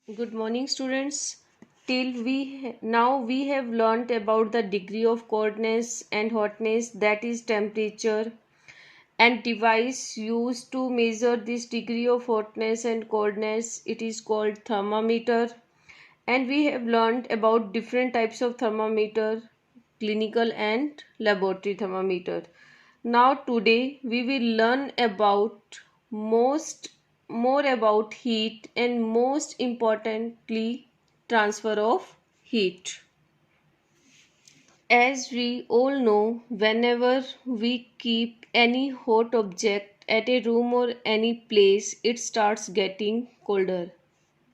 Good morning, students. Now we have learnt about the degree of coldness and hotness, that is temperature, and device used to measure this degree of hotness and coldness. It is called thermometer. And we have learnt about different types of thermometer, clinical and laboratory thermometer. Now today we will learn about most more about heat and most importantly transfer of heat. As we all know, whenever we keep any hot object at a room or any place, it starts getting colder.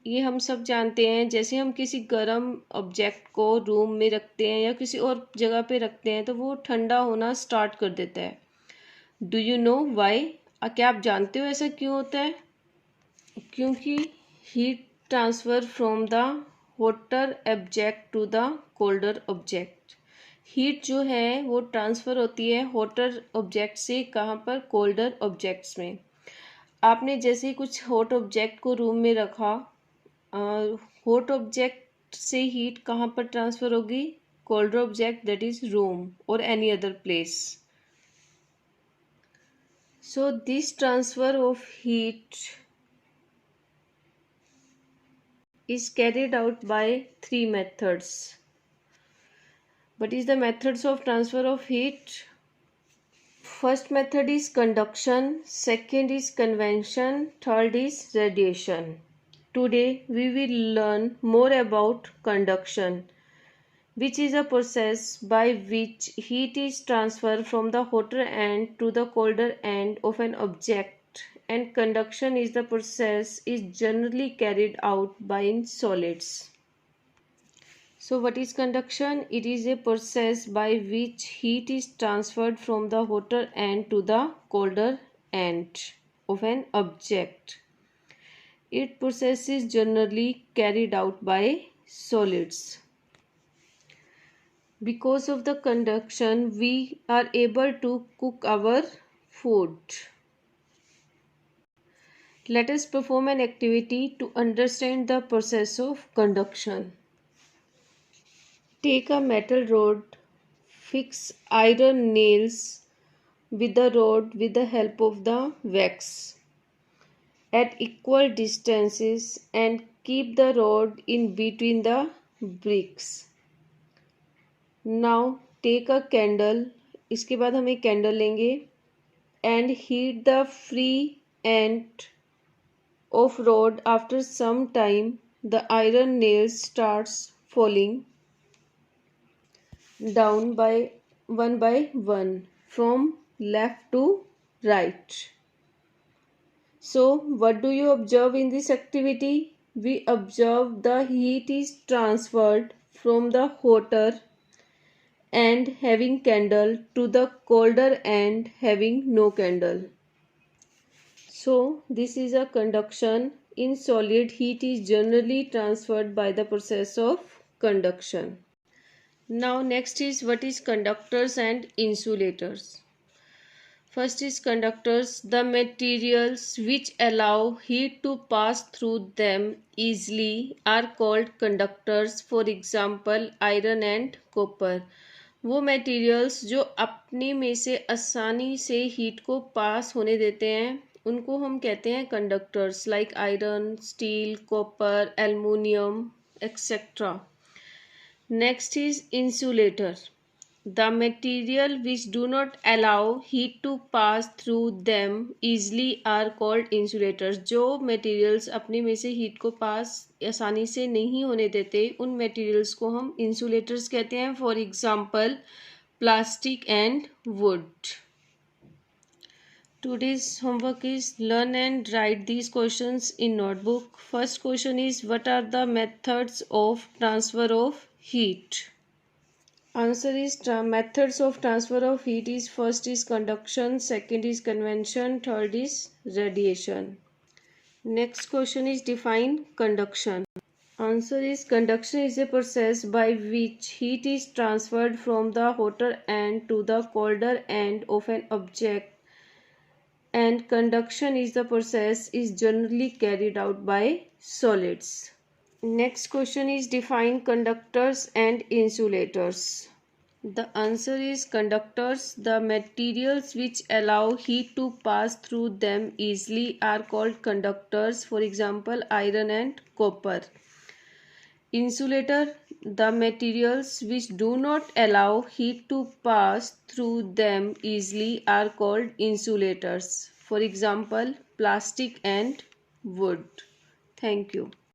ये हम सब जानते हैं। जैसे हम किसी गर्म object को रूम में रखते हैं या किसी और जगह पे रखते हैं तो वो ठंडा होना स्टार्ट कर देता है। Do you know why? क्या आप जानते हो ऐसा क्यों होता है? क्योंकि heat transfer from the hotter object to the colder object. Heat जो है वो ट्रांसफ़र होती है हॉटर ऑब्जेक्ट से कहाँ पर? कोल्डर ऑब्जेक्ट्स में। आपने जैसे कुछ हॉट ऑब्जेक्ट को रूम में रखा, हॉट ऑब्जेक्ट से हीट कहाँ पर ट्रांसफ़र होगी? Colder object, that is room और any other place. So this transfer of heat is carried out by three methods. What is the methods of transfer of heat? First method is conduction, second is convection, third is radiation. Today we will learn more about conduction, which is a process by which heat is transferred from the hotter end to the colder end of an object, and conduction is the process is generally carried out by in solids. So what is conduction? It is a process by which heat is transferred from the hotter end to the colder end of an object. Its process is generally carried out by solids. Because of the conduction, we are able to cook our food. Let us perform an activity to understand the process of conduction. Take a metal rod, fix iron nails with the rod with the help of the wax at equal distances and keep the rod in between the bricks. Now take a candle, इसके बाद हम एक candle लेंगे and heat the free end of rod. After some time the iron nails starts falling down by one from left to right. So what do you observe in this activity? We observe the heat is transferred from the hotter and having candle to the colder end having no candle. So this is a conduction. In solid, heat is generally transferred by the process of conduction. Now next is what is conductors and insulators. First is conductors. The materials which allow heat to pass through them easily are called conductors. For example, iron and copper. वो materials जो अपने में से आसानी से heat को पास होने देते हैं उनको हम कहते हैं conductors, like iron, steel, copper, aluminium etcetera. Next is insulator. The material which do not allow heat to pass through them easily are called insulators. जो materials अपने में से heat को पास आसानी से नहीं होने देते उन materials को हम insulators कहते हैं. For example, plastic and wood. Today's homework is learn and write these questions in notebook. First question is, what are the methods of transfer of heat? Answer is methods of transfer of heat is first is conduction, second is convection, third is radiation. Next question is define conduction. Answer is conduction is a process by which heat is transferred from the hotter end to the colder end of an object, and conduction is the process is generally carried out by solids. Next question is define conductors and insulators. The answer is conductors. The materials which allow heat to pass through them easily are called conductors. For example, iron and copper. Insulator. The materials which do not allow heat to pass through them easily are called insulators. For example, plastic and wood. Thank you.